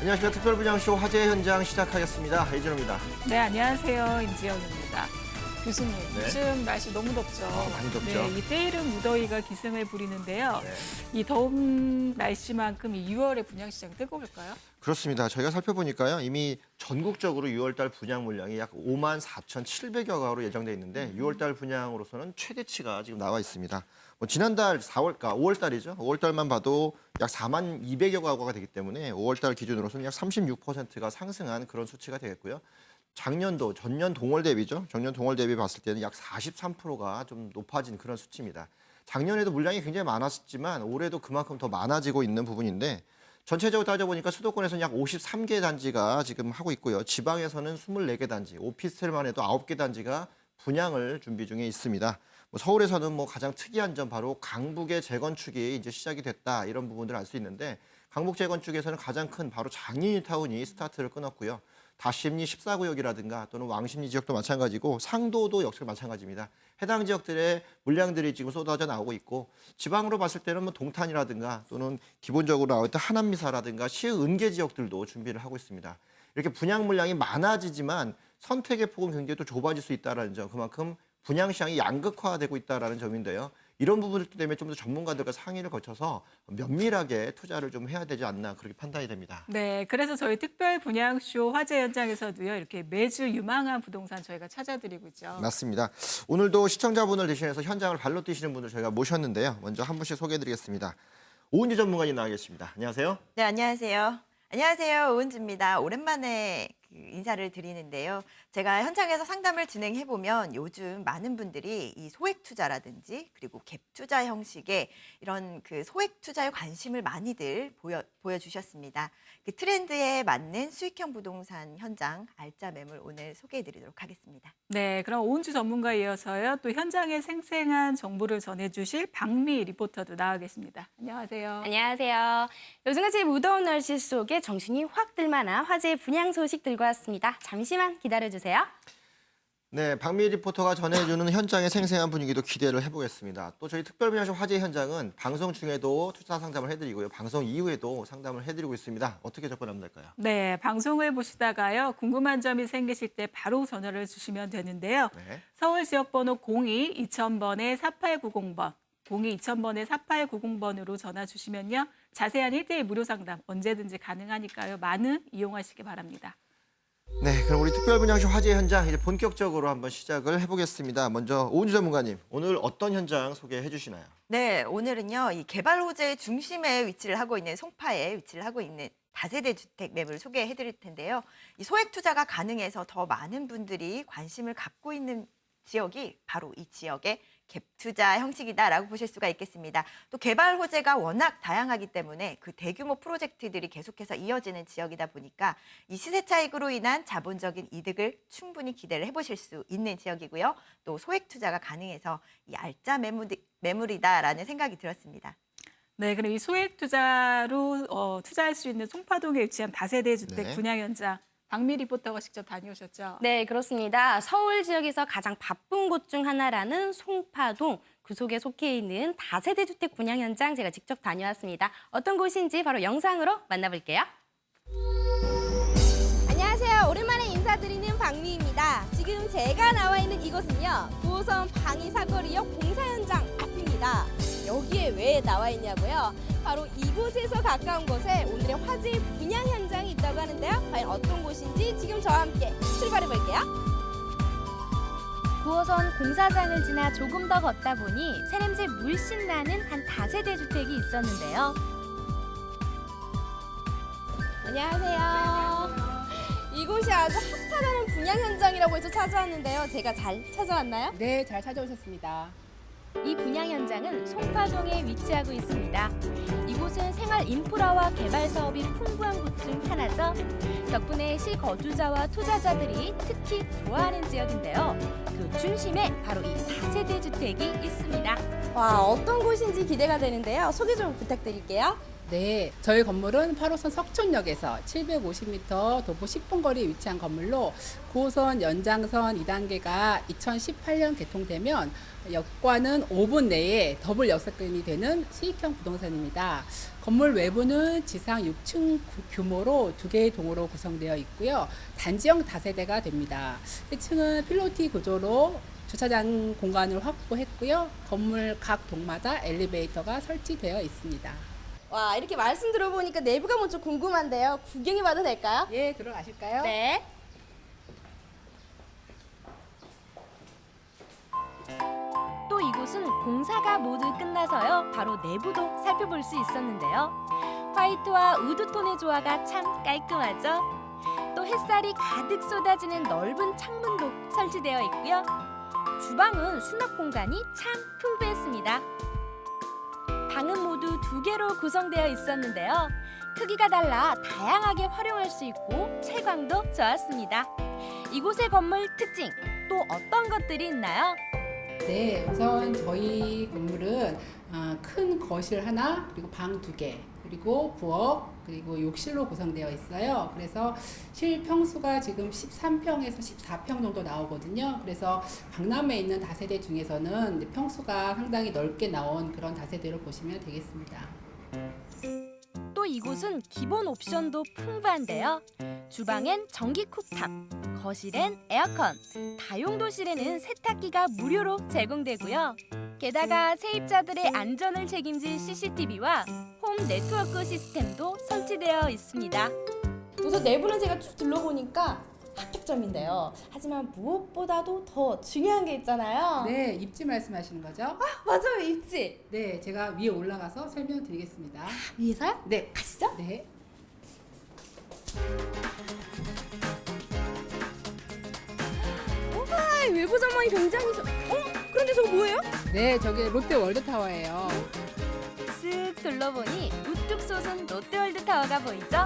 안녕하십니까. 특별분양쇼 화제 현장 시작하겠습니다. 이진호입니다. 네, 안녕하세요. 임지영입니다. 교수님, 네. 요즘 날씨 너무 덥죠? 많이 덥죠. 네, 이 때이른 무더위가 기승을 부리는데요. 네. 이 더운 날씨만큼 이 6월의 분양시장 뜨거울까요? 그렇습니다. 저희가 살펴보니까요. 이미 전국적으로 6월달 분양 물량이 약 54,700여 가구로 예정돼 있는데 6월달 분양으로서는 최대치가 지금 나와 있습니다. 지난달 5월달이죠. 5월달만 봐도 약 42,200여 가구가 되기 때문에 5월달 기준으로서는 약 36%가 상승한 그런 수치가 되겠고요. 작년도 전년 동월 대비죠. 전년 동월 대비 봤을 때는 약 43%가 좀 높아진 그런 수치입니다. 작년에도 물량이 굉장히 많았지만 올해도 그만큼 더 많아지고 있는 부분인데 전체적으로 따져보니까 수도권에서는 약 53개 단지가 지금 하고 있고요. 지방에서는 24개 단지, 오피스텔만 해도 9개 단지가 분양을 준비 중에 있습니다. 서울에서는 가장 특이한 점 바로 강북의 재건축이 이제 시작이 됐다 이런 부분들을 알 수 있는데 강북 재건축에서는 가장 큰 바로 장인타운이 스타트를 끊었고요. 다심리 14구역이라든가 또는 왕십리 지역도 마찬가지고 상도도 역시 마찬가지입니다. 해당 지역들의 물량들이 지금 쏟아져 나오고 있고 지방으로 봤을 때는 동탄이라든가 또는 기본적으로 나올 때 하남미사라든가 시흥은계 지역들도 준비를 하고 있습니다. 이렇게 분양 물량이 많아지지만 선택의 폭은 굉장히 또 좁아질 수 있다는 점, 그만큼 분양 시장이 양극화되고 있다는 점인데요. 이런 부분들 때문에 좀 더 전문가들과 상의를 거쳐서 면밀하게 투자를 좀 해야 되지 않나 그렇게 판단이 됩니다. 네, 그래서 저희 특별 분양쇼 화제 현장에서도요. 이렇게 매주 유망한 부동산 저희가 찾아드리고 있죠. 맞습니다. 오늘도 시청자분을 대신해서 현장을 발로 뛰시는 분을 저희가 모셨는데요. 먼저 한 분씩 소개해드리겠습니다. 오은지 전문가님 나와 계십니다. 안녕하세요. 네, 안녕하세요. 안녕하세요. 오은지입니다. 오랜만에 인사를 드리는데요. 제가 현장에서 상담을 진행해보면 요즘 많은 분들이 이 소액 투자라든지 그리고 갭 투자 형식의 이런 소액 투자에 관심을 많이들 보여주셨습니다. 그 트렌드에 맞는 수익형 부동산 현장 알짜 매물 오늘 소개해드리도록 하겠습니다. 네, 그럼 오은주 전문가에 이어서요. 또 현장의 생생한 정보를 전해주실 박미 리포터도 나와 계십니다. 안녕하세요. 안녕하세요. 요즘같이 무더운 날씨 속에 정신이 확 들만한 화제의 분양 소식들과 왔습니다. 잠시만 기다려주세요. 네, 박미 리포터가 전해주는 현장의 생생한 분위기도 기대를 해보겠습니다. 또 저희 특별분야쇼 화제 현장은 방송 중에도 투자 상담을 해드리고요. 방송 이후에도 상담을 해드리고 있습니다. 어떻게 접근하면 될까요? 네, 방송을 보시다가요. 궁금한 점이 생기실 때 바로 전화를 주시면 되는데요. 네. 서울 지역번호 02-2000번에 4890번, 02-2000번에 4890번으로 전화 주시면요. 자세한 1대1 무료 상담 언제든지 가능하니까요. 많은 이용하시기 바랍니다. 네, 그럼 우리 특별분야쇼 화제 현장 이제 본격적으로 한번 시작을 해보겠습니다. 먼저 오은지 전문가님, 오늘 어떤 현장 소개해 주시나요? 네, 오늘은요. 이 개발 호재의 중심에 위치를 하고 있는 송파에 위치를 하고 있는 다세대 주택 매물 소개해드릴 텐데요. 이 소액 투자가 가능해서 더 많은 분들이 관심을 갖고 있는 지역이 바로 이 지역의 갭 투자 형식이다라고 보실 수가 있겠습니다. 또 개발 호재가 워낙 다양하기 때문에 그 대규모 프로젝트들이 계속해서 이어지는 지역이다 보니까 이 시세 차익으로 인한 자본적인 이득을 충분히 기대를 해보실 수 있는 지역이고요. 또 소액 투자가 가능해서 이 알짜 매물이다라는 생각이 들었습니다. 네, 그럼 이 소액 투자로 투자할 수 있는 송파동에 위치한 다세대 주택 네. 분양 현장 박미 리포터가 직접 다녀오셨죠? 네, 그렇습니다. 서울 지역에서 가장 바쁜 곳 중 하나라는 송파동, 그 속에 속해 있는 다세대 주택 분양 현장 제가 직접 다녀왔습니다. 어떤 곳인지 바로 영상으로 만나볼게요. 안녕하세요. 오랜만에 인사드리는 박미입니다. 지금 제가 나와 있는 이곳은요. 9호선 방위 사거리역 공사 현장 앞입니다. 여기에 왜 나와 있냐고요? 바로 이곳에서 가까운 곳에 오늘의 화제의 분양 현장이 있다고 하는데요. 과연 어떤 곳인지 지금 저와 함께 출발해 볼게요. 9호선 공사장을 지나 조금 더 걷다 보니 새냄새 물씬 나는 한 다세대 주택이 있었는데요. 안녕하세요. 이곳이 아주 핫하다는 분양 현장이라고 해서 찾아왔는데요. 제가 잘 찾아왔나요? 네, 잘 찾아오셨습니다. 이 분양 현장은 송파동에 위치하고 있습니다. 이곳은 생활 인프라와 개발 사업이 풍부한 곳 중 하나죠. 덕분에 실거주자와 투자자들이 특히 좋아하는 지역인데요. 그 중심에 바로 이 다세대 주택이 있습니다. 와, 어떤 곳인지 기대가 되는데요. 소개 좀 부탁드릴게요. 네, 저희 건물은 8호선 석촌역에서 750m 도보 10분 거리에 위치한 건물로 9호선 연장선 2단계가 2018년 개통되면 역과는 5분 내에 더블 역세권이 되는 수익형 부동산입니다. 건물 외부는 지상 6층 규모로 2개의 동으로 구성되어 있고요. 단지형 다세대가 됩니다. 1층은 필로티 구조로 주차장 공간을 확보했고요. 건물 각 동마다 엘리베이터가 설치되어 있습니다. 와, 이렇게 말씀 들어보니까 내부가 먼저 궁금한데요. 구경해봐도 될까요? 예, 들어가실까요? 네. 또 이곳은 공사가 모두 끝나서요. 바로 내부도 살펴볼 수 있었는데요. 화이트와 우드톤의 조화가 참 깔끔하죠. 또 햇살이 가득 쏟아지는 넓은 창문도 설치되어 있고요. 주방은 수납 공간이 참 풍부했습니다. 방은 모두 2개로 구성되어 있었는데요. 크기가 달라 다양하게 활용할 수 있고 채광도 좋았습니다. 이곳의 건물 특징 또 어떤 것들이 있나요? 네, 우선 저희 건물은 큰 거실 하나, 그리고 방 2개, 그리고 부엌, 그리고 욕실로 구성되어 있어요. 그래서 실평수가 지금 13평에서 14평 정도 나오거든요. 그래서 강남에 있는 다세대 중에서는 이제 평수가 상당히 넓게 나온 그런 다세대로 보시면 되겠습니다. 또 이곳은 기본 옵션도 풍부한데요. 주방엔 전기 쿡탑, 거실엔 에어컨, 다용도실에는 세탁기가 무료로 제공되고요. 게다가 세입자들의 안전을 책임질 CCTV와 홈 네트워크 시스템도 설치되어 있습니다. 우선 내부는 제가 쭉 둘러보니까 합격점인데요. 하지만 무엇보다도 더 중요한 게 있잖아요. 네, 입지 말씀하시는 거죠? 맞아요, 입지. 네, 제가 위에 올라가서 설명드리겠습니다. 위에서요? 네, 가시죠. 네. 아, 외부 전망이 굉장히 그런데 저거 뭐예요? 네, 저기 롯데 월드타워예요. 쓱 둘러보니 우뚝 솟은 롯데월드타워가 보이죠?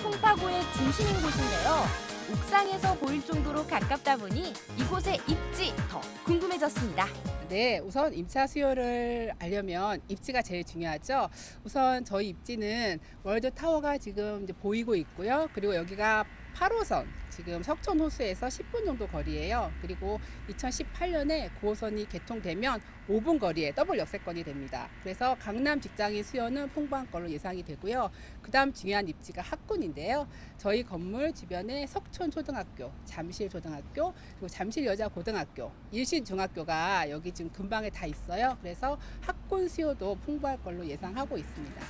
송파구의 중심인 곳인데요. 옥상에서 보일 정도로 가깝다 보니 이곳의 입지 더 궁금해졌습니다. 네, 우선 임차 수요를 알려면 입지가 제일 중요하죠. 우선 저희 입지는 월드타워가 지금 이제 보이고 있고요. 그리고 여기가 8호선, 지금 석촌 호수에서 10분 정도 거리예요. 그리고 2018년에 9호선이 개통되면 5분 거리에 더블 역세권이 됩니다. 그래서 강남 직장인 수요는 풍부한 걸로 예상이 되고요. 그다음 중요한 입지가 학군인데요. 저희 건물 주변에 석촌 초등학교, 잠실 초등학교, 그리고 잠실 여자 고등학교, 일신 중학교가 여기 지금 근방에 다 있어요. 그래서 학군 수요도 풍부할 걸로 예상하고 있습니다.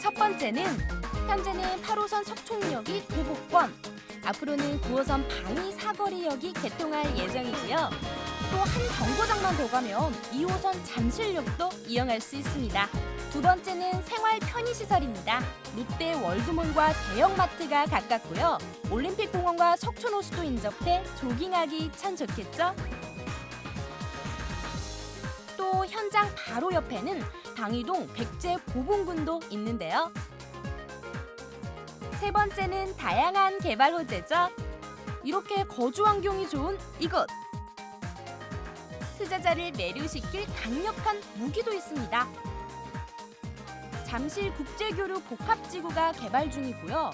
첫 번째는 현재는 8호선 석촌역이 도보권, 앞으로는 9호선 방위 사거리역이 개통할 예정이고요. 또 한 정거장만 더 가면 2호선 잠실역도 이용할 수 있습니다. 두 번째는 생활 편의시설입니다. 롯데 월드몰과 대형마트가 가깝고요. 올림픽공원과 석촌호수도 인접해 조깅하기 참 좋겠죠? 또 현장 바로 옆에는 방이동 백제 고봉군도 있는데요. 세 번째는 다양한 개발 호재죠. 이렇게 거주 환경이 좋은 이곳. 투자자를 매료시킬 강력한 무기도 있습니다. 잠실 국제교류 복합지구가 개발 중이고요.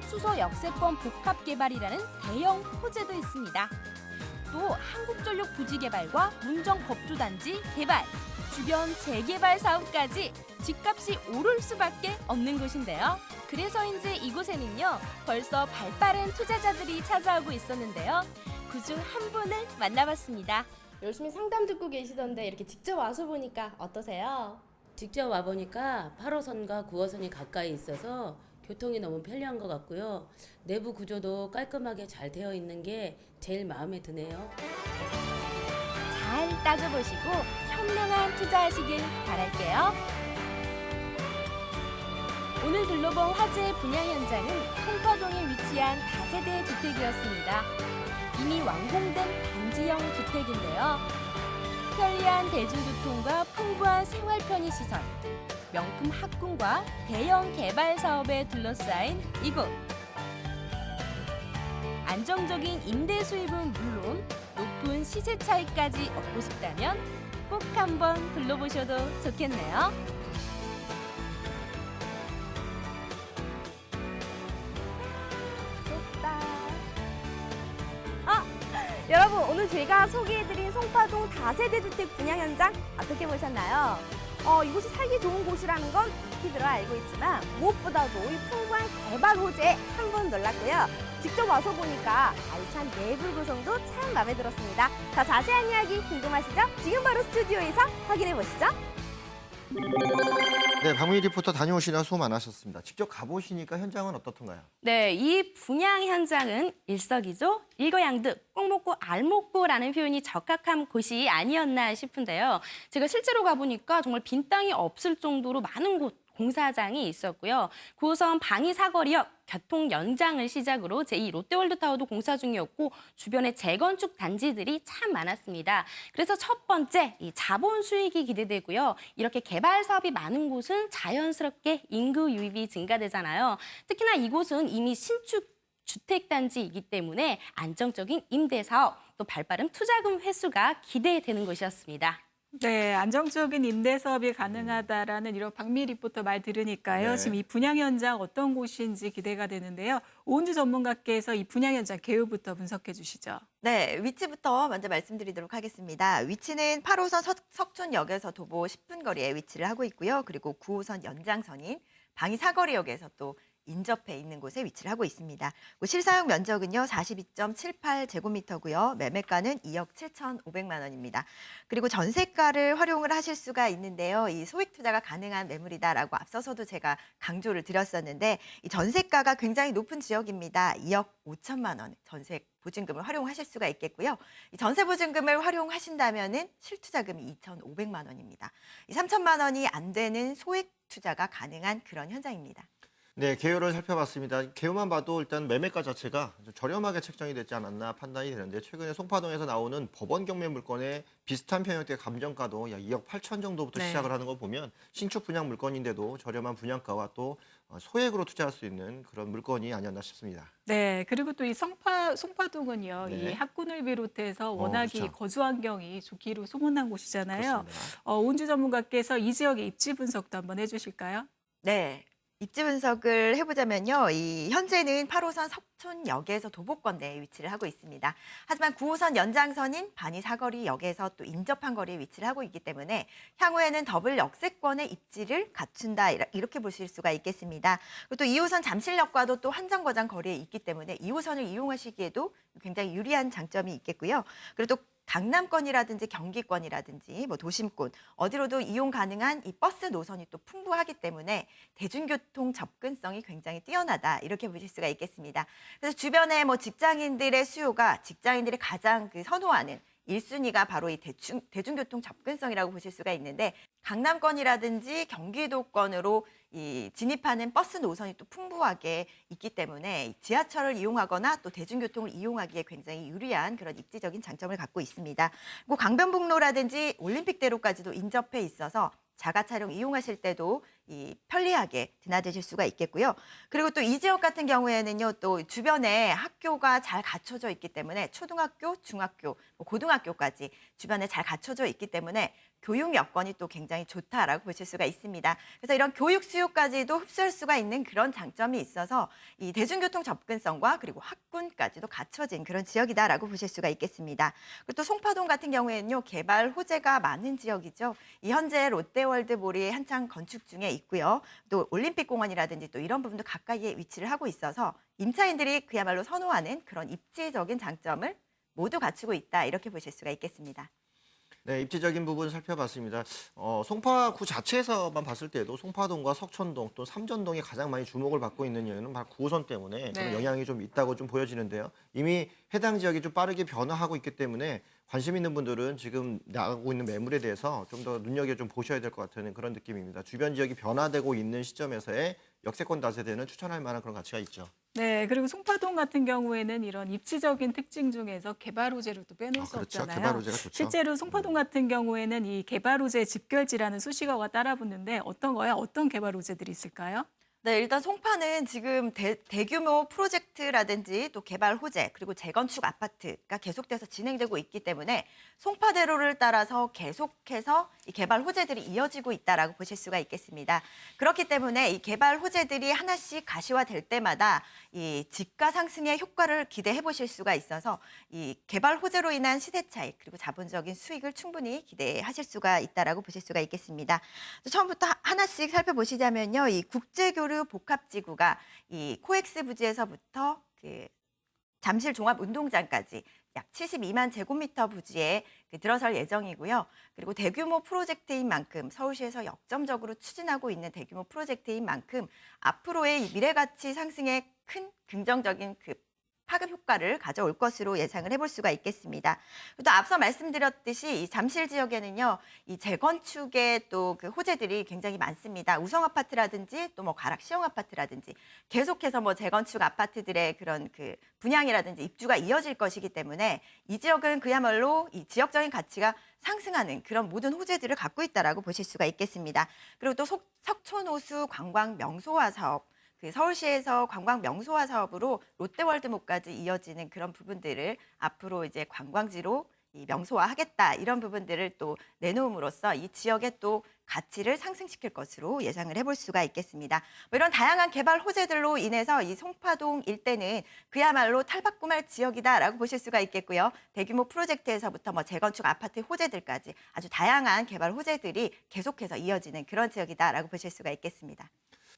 수서 역세권 복합 개발이라는 대형 호재도 있습니다. 또 한국전력 부지 개발과 문정 법조단지 개발, 주변 재개발 사업까지 집값이 오를 수밖에 없는 곳인데요. 그래서인지 이곳에는요, 벌써 발빠른 투자자들이 찾아오고 있었는데요. 그중 한 분을 만나봤습니다. 열심히 상담 듣고 계시던데 이렇게 직접 와서 보니까 어떠세요? 직접 와보니까 8호선과 9호선이 가까이 있어서 교통이 너무 편리한 것 같고요. 내부 구조도 깔끔하게 잘 되어 있는 게 제일 마음에 드네요. 잘 따져보시고 현명한 투자하시길 바랄게요. 오늘 둘러본 화재의 분양 현장은 송파동에 위치한 다세대 주택이었습니다. 이미 완공된 단지형 주택인데요. 편리한 대중교통과 풍부한 생활 편의시설, 명품 학군과 대형 개발 사업에 둘러싸인 이곳. 안정적인 임대 수입은 물론 높은 시세 차이까지 얻고 싶다면 꼭 한번 둘러보셔도 좋겠네요. 여러분, 오늘 제가 소개해드린 송파동 다세대 주택 분양 현장 어떻게 보셨나요? 이곳이 살기 좋은 곳이라는 건 익히 들어 알고 있지만 무엇보다도 이 풍부한 개발 호재에 한 번 놀랐고요. 직접 와서 보니까 알찬 내부 구성도 참 마음에 들었습니다. 더 자세한 이야기 궁금하시죠? 지금 바로 스튜디오에서 확인해 보시죠. 네, 박민희 리포터 다녀오시느라 수고 많으셨습니다. 직접 가보시니까 현장은 어떻던가요? 네, 이 분양 현장은 일석이조, 일거양득, 꼭 먹고 알 먹고라는 표현이 적합한 곳이 아니었나 싶은데요. 제가 실제로 가보니까 정말 빈 땅이 없을 정도로 많은 곳, 공사장이 있었고요. 9호선 방위 사거리역 교통 연장을 시작으로 제2 롯데월드타워도 공사 중이었고 주변에 재건축 단지들이 참 많았습니다. 그래서 첫 번째, 이 자본 수익이 기대되고요. 이렇게 개발 사업이 많은 곳은 자연스럽게 인구 유입이 증가되잖아요. 특히나 이곳은 이미 신축 주택단지이기 때문에 안정적인 임대사업, 또 발빠른 투자금 회수가 기대되는 곳이었습니다. 네, 안정적인 임대 사업이 가능하다라는 이런 박미 리포터 말 들으니까요. 네. 지금 이 분양 현장 어떤 곳인지 기대가 되는데요. 오은주 전문가께서 이 분양 현장 개요부터 분석해 주시죠. 네, 위치부터 먼저 말씀드리도록 하겠습니다. 위치는 8호선 석촌역에서 도보 10분 거리에 위치를 하고 있고요. 그리고 9호선 연장선인 방위 사거리역에서 또 인접해 있는 곳에 위치를 하고 있습니다. 실사용 면적은요 42.78제곱미터고요. 매매가는 2억 7,500만 원입니다. 그리고 전세가를 활용을 하실 수가 있는데요. 이 소액 투자가 가능한 매물이다라고 앞서서도 제가 강조를 드렸었는데 이 전세가가 굉장히 높은 지역입니다. 2억 5천만 원 전세 보증금을 활용하실 수가 있겠고요. 이 전세 보증금을 활용하신다면은 실투자금이 2,500만 원입니다. 이 3천만 원이 안 되는 소액 투자가 가능한 그런 현장입니다. 네, 개요를 살펴봤습니다. 개요만 봐도 일단 매매가 자체가 좀 저렴하게 책정이 됐지 않았나 판단이 되는데 최근에 송파동에서 나오는 법원 경매 물건의 비슷한 편형대 감정가도 약 2억 8천 정도부터 네. 시작을 하는 거 보면 신축 분양 물건인데도 저렴한 분양가와 또 소액으로 투자할 수 있는 그런 물건이 아니었나 싶습니다. 네, 그리고 또 이 송파동은요, 네. 이 학군을 비롯해서 워낙이 그렇죠. 거주 환경이 좋기로 소문난 곳이잖아요. 그렇습니다. 오은주 전문가께서 이 지역의 입지 분석도 한번 해주실까요? 네. 입지 분석을 해보자면요. 이 현재는 8호선 석촌역에서 도보권 내에 위치를 하고 있습니다. 하지만 9호선 연장선인 반이 사거리역에서 또 인접한 거리에 위치를 하고 있기 때문에 향후에는 더블 역세권의 입지를 갖춘다 이렇게 보실 수가 있겠습니다. 그리고 또 2호선 잠실역과도 또 한정거장 거리에 있기 때문에 2호선을 이용하시기에도 굉장히 유리한 장점이 있겠고요. 그리고 또 강남권이라든지 경기권이라든지 뭐 도심권 어디로도 이용 가능한 이 버스 노선이 또 풍부하기 때문에 대중교통 접근성이 굉장히 뛰어나다 이렇게 보실 수가 있겠습니다. 그래서 주변에 뭐 직장인들의 수요가 직장인들이 가장 선호하는 1순위가 바로 이 대중교통 접근성이라고 보실 수가 있는데 강남권이라든지 경기도권으로 이 진입하는 버스 노선이 또 풍부하게 있기 때문에 지하철을 이용하거나 또 대중교통을 이용하기에 굉장히 유리한 그런 입지적인 장점을 갖고 있습니다. 그리고 강변북로라든지 올림픽대로까지도 인접해 있어서 자가 차량 이용하실 때도 이 편리하게 드나드실 수가 있겠고요. 그리고 또 이 지역 같은 경우에는요, 또 주변에 학교가 잘 갖춰져 있기 때문에 초등학교, 중학교, 고등학교까지 주변에 잘 갖춰져 있기 때문에 교육 여건이 또 굉장히 좋다라고 보실 수가 있습니다. 그래서 이런 교육 수요까지도 흡수할 수가 있는 그런 장점이 있어서 이 대중교통 접근성과 그리고 학군까지도 갖춰진 그런 지역이다라고 보실 수가 있겠습니다. 그리고 또 송파동 같은 경우에는요, 개발 호재가 많은 지역이죠. 이 현재 롯데월드몰이 한창 건축 중에 있고요. 또 올림픽공원이라든지 또 이런 부분도 가까이에 위치를 하고 있어서 임차인들이 그야말로 선호하는 그런 입지적인 장점을 모두 갖추고 있다 이렇게 보실 수가 있겠습니다. 네, 입지적인 부분 살펴봤습니다. 송파구 자체에서만 봤을 때도 송파동과 석촌동 또 삼전동이 가장 많이 주목을 받고 있는 이유는 바로 9호선 때문에 그런 영향이 좀 있다고 좀 보여지는데요. 이미 해당 지역이 좀 빠르게 변화하고 있기 때문에 관심 있는 분들은 지금 나가고 있는 매물에 대해서 좀 더 눈여겨 좀 보셔야 될 것 같은 그런 느낌입니다. 주변 지역이 변화되고 있는 시점에서의 역세권 다세대는 추천할 만한 그런 가치가 있죠. 네, 그리고 송파동 같은 경우에는 이런 입지적인 특징 중에서 개발 호재를 또 빼놓을 수 그렇죠. 없잖아요. 개발 호재가 좋죠. 실제로 송파동 같은 경우에는 이 개발 호재 집결지라는 수식어가 따라붙는데 어떤 개발 호재들이 있을까요? 네, 일단 송파는 지금 대규모 프로젝트라든지 또 개발 호재 그리고 재건축 아파트가 계속돼서 진행되고 있기 때문에 송파대로를 따라서 계속해서 이 개발 호재들이 이어지고 있다라고 보실 수가 있겠습니다. 그렇기 때문에 이 개발 호재들이 하나씩 가시화될 때마다 이 지가 상승의 효과를 기대해 보실 수가 있어서 이 개발 호재로 인한 시세 차익 그리고 자본적인 수익을 충분히 기대하실 수가 있다라고 보실 수가 있겠습니다. 처음부터 하나씩 살펴보시자면요, 이 국제교류 복합지구가 이 코엑스 부지에서부터 그 잠실 종합운동장까지 약 72만 제곱미터 부지에 들어설 예정이고요. 그리고 대규모 프로젝트인 만큼 서울시에서 역점적으로 추진하고 있는 대규모 프로젝트인 만큼 앞으로의 이 미래가치 상승에 큰 긍정적인 그 파급 효과를 가져올 것으로 예상을 해볼 수가 있겠습니다. 또 앞서 말씀드렸듯이 이 잠실 지역에는요, 이 재건축의 또 그 호재들이 굉장히 많습니다. 우성 아파트라든지 또 뭐 가락 시형 아파트라든지 계속해서 뭐 재건축 아파트들의 그런 그 분양이라든지 입주가 이어질 것이기 때문에 이 지역은 그야말로 이 지역적인 가치가 상승하는 그런 모든 호재들을 갖고 있다라고 보실 수가 있겠습니다. 그리고 또 석촌호수 관광 명소화 사업. 그 서울시에서 관광 명소화 사업으로 롯데월드몰까지 이어지는 그런 부분들을 앞으로 이제 관광지로 이 명소화하겠다 이런 부분들을 또 내놓음으로써 이 지역의 또 가치를 상승시킬 것으로 예상을 해볼 수가 있겠습니다. 뭐 이런 다양한 개발 호재들로 인해서 이 송파동 일대는 그야말로 탈바꿈할 지역이다라고 보실 수가 있겠고요. 대규모 프로젝트에서부터 뭐 재건축 아파트 호재들까지 아주 다양한 개발 호재들이 계속해서 이어지는 그런 지역이다라고 보실 수가 있겠습니다.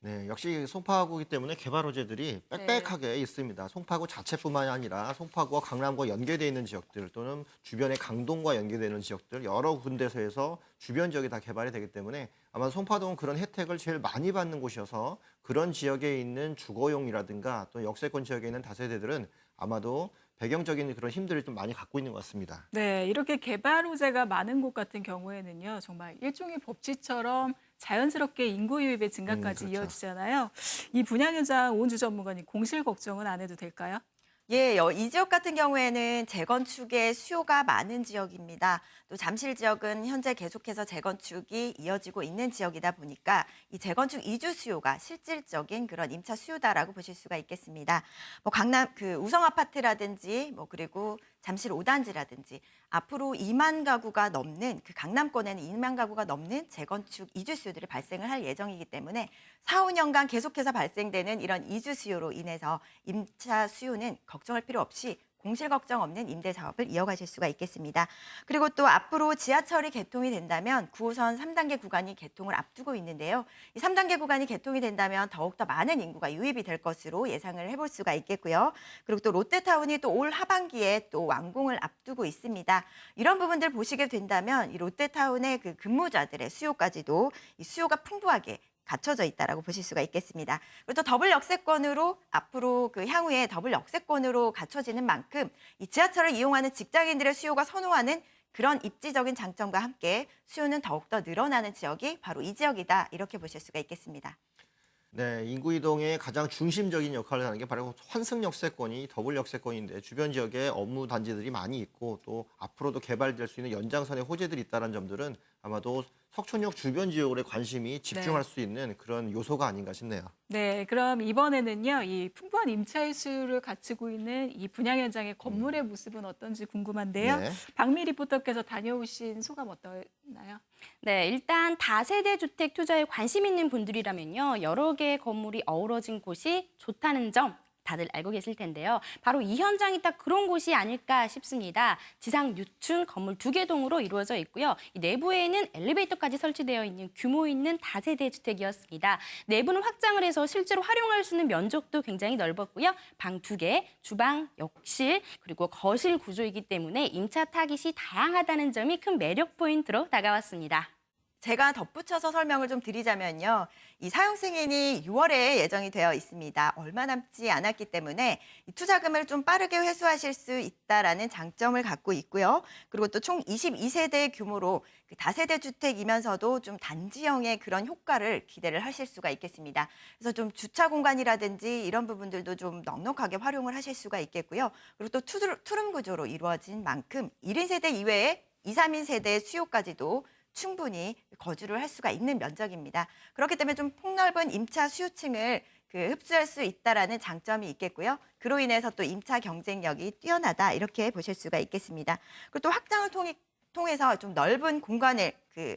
네, 역시 송파구이기 때문에 개발 호재들이 빽빽하게 있습니다. 송파구 자체뿐만이 아니라 송파구와 강남구와 연계되어 있는 지역들 또는 주변의 강동과 연계되는 지역들 여러 군데서 해서 주변 지역이 다 개발이 되기 때문에 아마 송파동은 그런 혜택을 제일 많이 받는 곳이어서 그런 지역에 있는 주거용이라든가 또 역세권 지역에 있는 다세대들은 아마도 배경적인 그런 힘들을 좀 많이 갖고 있는 것 같습니다. 네, 이렇게 개발 호재가 많은 곳 같은 경우에는요, 정말 일종의 법칙처럼 자연스럽게 인구 유입의 증가까지 그렇죠. 이어지잖아요. 이 분양 현장 오은주 전문가님 공실 걱정은 안 해도 될까요? 예, 이 지역 같은 경우에는 재건축의 수요가 많은 지역입니다. 또 잠실 지역은 현재 계속해서 재건축이 이어지고 있는 지역이다 보니까 이 재건축 이주 수요가 실질적인 그런 임차 수요다라고 보실 수가 있겠습니다. 뭐 강남 그 우성 아파트라든지 뭐 그리고 잠실 5단지라든지 앞으로 2만 가구가 넘는 그 강남권에는 2만 가구가 넘는 재건축 이주 수요들이 발생을 할 예정이기 때문에 4, 5년간 계속해서 발생되는 이런 이주 수요로 인해서 임차 수요는 걱정할 필요 없이 공실 걱정 없는 임대 사업을 이어가실 수가 있겠습니다. 그리고 또 앞으로 지하철이 개통이 된다면 9호선 3단계 구간이 개통을 앞두고 있는데요. 이 3단계 구간이 개통이 된다면 더욱더 많은 인구가 유입이 될 것으로 예상을 해볼 수가 있겠고요. 그리고 또 롯데타운이 또 올 하반기에 또 완공을 앞두고 있습니다. 이런 부분들 보시게 된다면 이 롯데타운의 그 근무자들의 수요까지도 이 수요가 풍부하게 갖춰져 있다라고 보실 수가 있겠습니다. 그리고 또 더블 역세권으로 앞으로 그 향후에 더블 역세권으로 갖춰지는 만큼 이 지하철을 이용하는 직장인들의 수요가 선호하는 그런 입지적인 장점과 함께 수요는 더욱더 늘어나는 지역이 바로 이 지역이다 이렇게 보실 수가 있겠습니다. 네, 인구 이동의 가장 중심적인 역할을 하는 게 바로 환승 역세권이 더블 역세권인데 주변 지역에 업무 단지들이 많이 있고 또 앞으로도 개발될 수 있는 연장선의 호재들이 있다는 점들은 아마도 석촌역 주변 지역에 관심이 집중할 수 있는 그런 요소가 아닌가 싶네요. 네, 그럼 이번에는요, 이 풍부한 임차의 수요를 갖추고 있는 이 분양 현장의 건물의 모습은 어떤지 궁금한데요. 네. 박미 리포터께서 다녀오신 소감 어떠나요? 네, 일단 다세대 주택 투자에 관심 있는 분들이라면요, 여러 개의 건물이 어우러진 곳이 좋다는 점 다들 알고 계실 텐데요. 바로 이 현장이 딱 그런 곳이 아닐까 싶습니다. 지상 6층 건물 2개 동으로 이루어져 있고요. 이 내부에는 엘리베이터까지 설치되어 있는 규모 있는 다세대 주택이었습니다. 내부는 확장을 해서 실제로 활용할 수 있는 면적도 굉장히 넓었고요. 방 2개, 주방, 욕실, 그리고 거실 구조이기 때문에 임차 타깃이 다양하다는 점이 큰 매력 포인트로 다가왔습니다. 제가 덧붙여서 설명을 좀 드리자면요. 이 사용 승인이 6월에 예정이 되어 있습니다. 얼마 남지 않았기 때문에 이 투자금을 좀 빠르게 회수하실 수 있다라는 장점을 갖고 있고요. 그리고 또 총 22세대 규모로 그 다세대 주택이면서도 좀 단지형의 그런 효과를 기대를 하실 수가 있겠습니다. 그래서 좀 주차 공간이라든지 이런 부분들도 좀 넉넉하게 활용을 하실 수가 있겠고요. 그리고 또 투룸 구조로 이루어진 만큼 1인 세대 이외에 2, 3인 세대의 수요까지도 충분히 거주를 할 수가 있는 면적입니다. 그렇기 때문에 좀 폭넓은 임차 수요층을 흡수할 수 있다라는 장점이 있겠고요. 그로 인해서 또 임차 경쟁력이 뛰어나다 이렇게 보실 수가 있겠습니다. 그리고 또 확장을 통해서 좀 넓은 공간을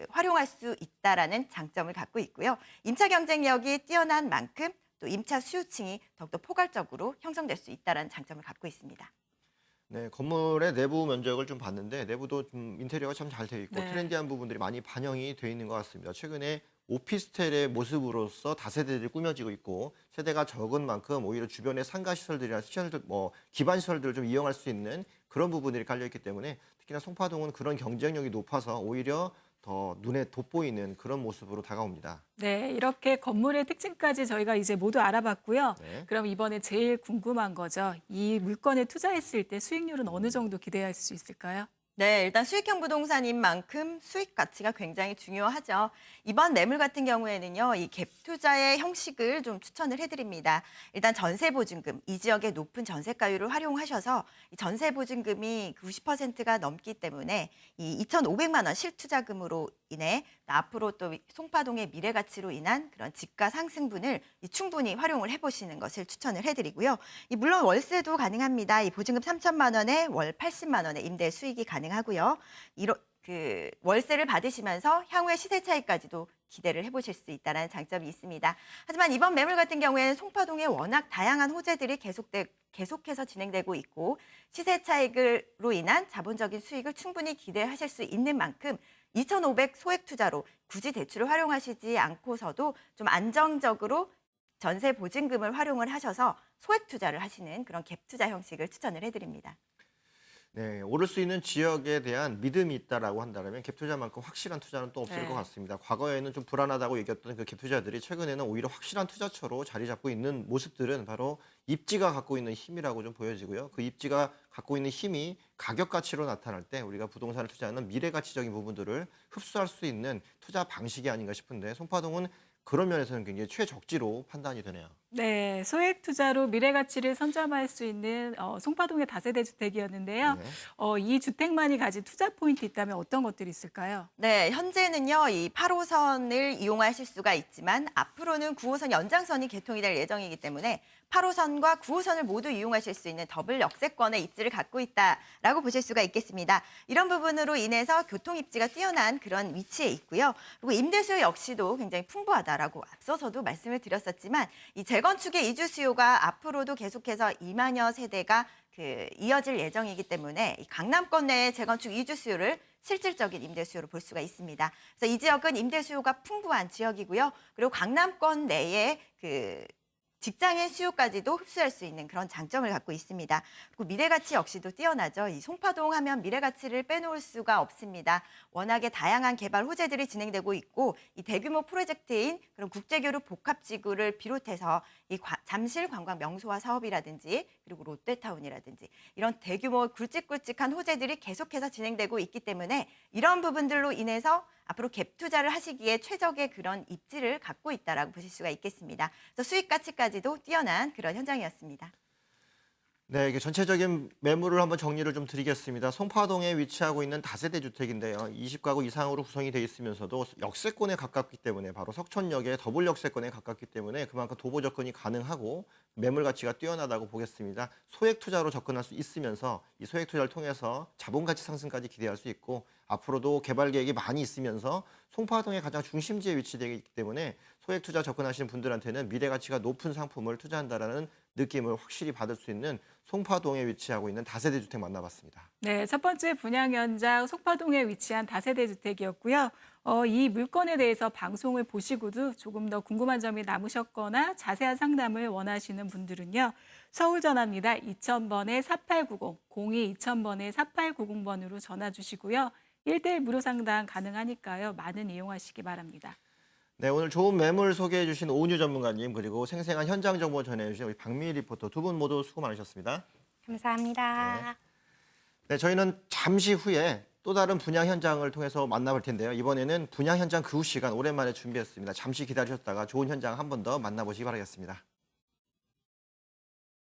활용할 수 있다라는 장점을 갖고 있고요. 임차 경쟁력이 뛰어난 만큼 또 임차 수요층이 더욱더 포괄적으로 형성될 수 있다는 장점을 갖고 있습니다. 네, 건물의 내부 면적을 좀 봤는데 내부도 좀 인테리어가 참 잘 되어 있고 네. 트렌디한 부분들이 많이 반영이 되어 있는 것 같습니다. 최근에 오피스텔의 모습으로서 다세대들이 꾸며지고 있고 세대가 적은 만큼 오히려 주변의 상가 시설들이나 시설들, 기반 시설들을 좀 이용할 수 있는 그런 부분들이 깔려 있기 때문에 특히나 송파동은 그런 경쟁력이 높아서 오히려 더 눈에 돋보이는 그런 모습으로 다가옵니다. 네, 이렇게 건물의 특징까지 저희가 이제 모두 알아봤고요. 네. 그럼 이번에 제일 궁금한 거죠. 이 물건에 투자했을 때 수익률은 어느 정도 기대할 수 있을까요? 네, 일단 수익형 부동산인 만큼 수익 가치가 굉장히 중요하죠. 이번 매물 같은 경우에는요, 이 갭 투자의 형식을 좀 추천을 해드립니다. 일단 전세 보증금, 이 지역의 높은 전세가율을 활용하셔서 이 전세 보증금이 90%가 넘기 때문에 이 2,500만 원 실투자금으로 인해 앞으로 또 송파동의 미래 가치로 인한 그런 집가 상승분을 충분히 활용을 해보시는 것을 추천을 해드리고요. 물론 월세도 가능합니다. 이 보증금 3천만 원에 월 80만 원의 임대 수익이 가능하고요. 월세를 받으시면서 향후의 시세 차익까지도 기대를 해보실 수 있다는 장점이 있습니다. 하지만 이번 매물 같은 경우에는 송파동에 워낙 다양한 호재들이 계속해서 진행되고 있고 시세 차익으로 인한 자본적인 수익을 충분히 기대하실 수 있는 만큼 2,500 소액 투자로 굳이 대출을 활용하시지 않고서도 좀 안정적으로 전세 보증금을 활용을 하셔서 소액 투자를 하시는 그런 갭 투자 형식을 추천을 해드립니다. 네, 오를 수 있는 지역에 대한 믿음이 있다라고 한다면 갭 투자만큼 확실한 투자는 또 없을 네. 것 같습니다. 과거에는 좀 불안하다고 얘기했던 그 갭 투자들이 최근에는 오히려 확실한 투자처로 자리 잡고 있는 모습들은 바로 입지가 갖고 있는 힘이라고 좀 보여지고요. 그 입지가 갖고 있는 힘이 가격 가치로 나타날 때 우리가 부동산을 투자하는 미래 가치적인 부분들을 흡수할 수 있는 투자 방식이 아닌가 싶은데 송파동은 그런 면에서는 굉장히 최적지로 판단이 되네요. 네, 소액 투자로 미래 가치를 선점할 수 있는 송파동의 다세대 주택이었는데요. 네. 이 주택만이 가진 투자 포인트 있다면 어떤 것들이 있을까요? 네, 현재는요, 이 8호선을 이용하실 수가 있지만 앞으로는 9호선 연장선이 개통이 될 예정이기 때문에 8호선과 9호선을 모두 이용하실 수 있는 더블 역세권의 입지를 갖고 있다라고 보실 수가 있겠습니다. 이런 부분으로 인해서 교통 입지가 뛰어난 그런 위치에 있고요. 그리고 임대수요 역시도 굉장히 풍부하다라고 앞서서도 말씀을 드렸었지만 이 재건축의 이주 수요가 앞으로도 계속해서 2만여 세대가 이어질 예정이기 때문에 이 강남권 내의 재건축 이주 수요를 실질적인 임대 수요로 볼 수가 있습니다. 그래서 이 지역은 임대 수요가 풍부한 지역이고요. 그리고 강남권 내에 직장인 수요까지도 흡수할 수 있는 그런 장점을 갖고 있습니다. 그리고 미래가치 역시도 뛰어나죠. 이 송파동 하면 미래가치를 빼놓을 수가 없습니다. 워낙에 다양한 개발 호재들이 진행되고 있고 이 대규모 프로젝트인 그런 국제교류 복합지구를 비롯해서 이 잠실 관광 명소화 사업이라든지 그리고 롯데타운이라든지 이런 대규모 굵직굵직한 호재들이 계속해서 진행되고 있기 때문에 이런 부분들로 인해서 앞으로 갭 투자를 하시기에 최적의 그런 입지를 갖고 있다라고 보실 수가 있겠습니다. 그래서 수익 가치까지도 뛰어난 그런 현장이었습니다. 네, 이게 전체적인 매물을 한번 정리를 좀 드리겠습니다. 송파동에 위치하고 있는 다세대 주택인데요. 20가구 이상으로 구성이 되어 있으면서도 역세권에 가깝기 때문에 바로 석촌역의 더블 역세권에 가깝기 때문에 그만큼 도보 접근이 가능하고 매물 가치가 뛰어나다고 보겠습니다. 소액 투자로 접근할 수 있으면서 이 소액 투자를 통해서 자본 가치 상승까지 기대할 수 있고 앞으로도 개발 계획이 많이 있으면서 송파동의 가장 중심지에 위치되어 있기 때문에 소액 투자 접근하시는 분들한테는 미래 가치가 높은 상품을 투자한다라는 느낌을 확실히 받을 수 있는 송파동에 위치하고 있는 다세대 주택 만나봤습니다. 네, 첫 번째 분양 현장 송파동에 위치한 다세대 주택이었고요. 이 물건에 대해서 방송을 보시고도 조금 더 궁금한 점이 남으셨거나 자세한 상담을 원하시는 분들은요. 서울전화입니다. 2000번에 4890, 02-2000번에 4890번으로 전화 주시고요. 1대1 무료 상담 가능하니까요. 많은 이용하시기 바랍니다. 네, 오늘 좋은 매물 소개해 주신 오은유 전문가님 그리고 생생한 현장 정보 전해 주신 우리 박미희 리포터 두 분 모두 수고 많으셨습니다. 감사합니다. 네, 저희는 잠시 후에 또 다른 분양 현장을 통해서 만나볼 텐데요. 이번에는 분양 현장 그 후 시간 오랜만에 준비했습니다. 잠시 기다리셨다가 좋은 현장 한 번 더 만나보시기 바라겠습니다.